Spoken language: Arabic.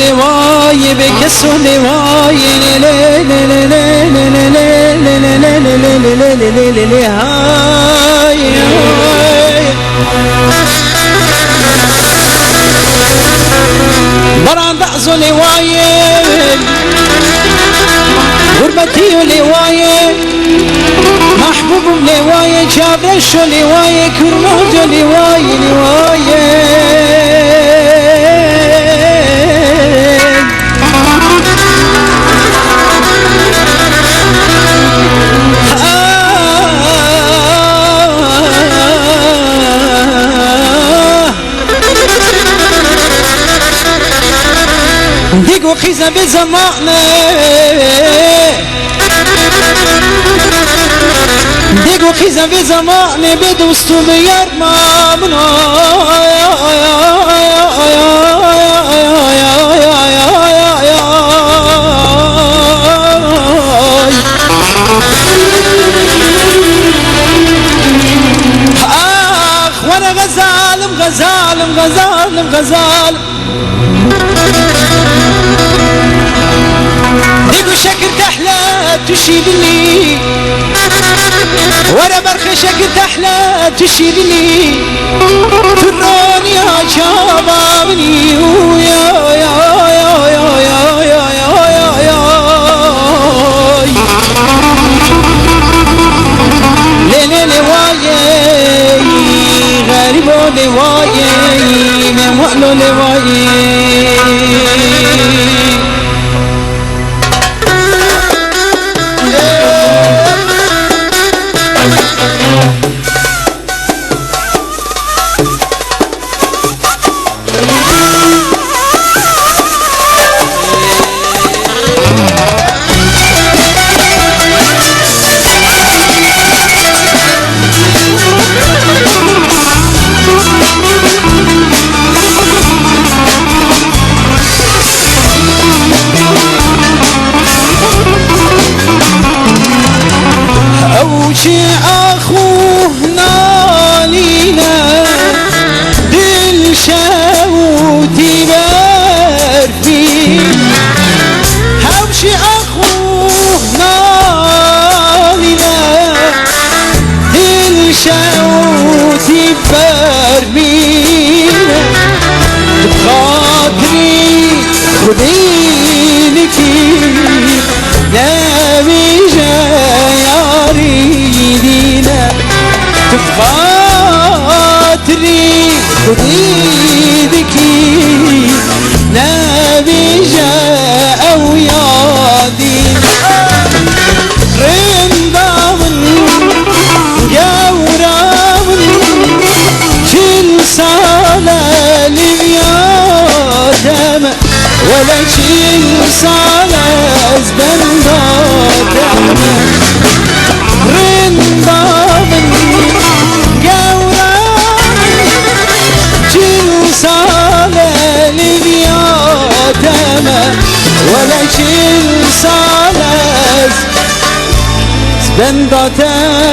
لواي بكسو لواي بران بعزو لواي غربتي لواي محبوب لواي جابرش لواي كرموج لواي ديقو خيزة بزمانه ديقو خيزة بزمانه بدوستو بيرمامنا اخ وانا غزال ديقو شكل تحلى تشيد لي وانا برخي شكل تحلى تشيد لي ترون يا شبابني ويا ليلي لواي غريبو لواي ممؤلو لواي أوشي أخوه نالينا دل شاوتي بارفين أوشي أخوه نالينا دل شاوتي بارفين بخاطري خدينكي نبي يريدينا تبخاطري خديدك نبي جاء ويادينا رندا من جورا من كل صالة لبيادم ولا كل صالة زبندادم رندا من جورا كل صالة لبيادم ولا كل صالة زبندادم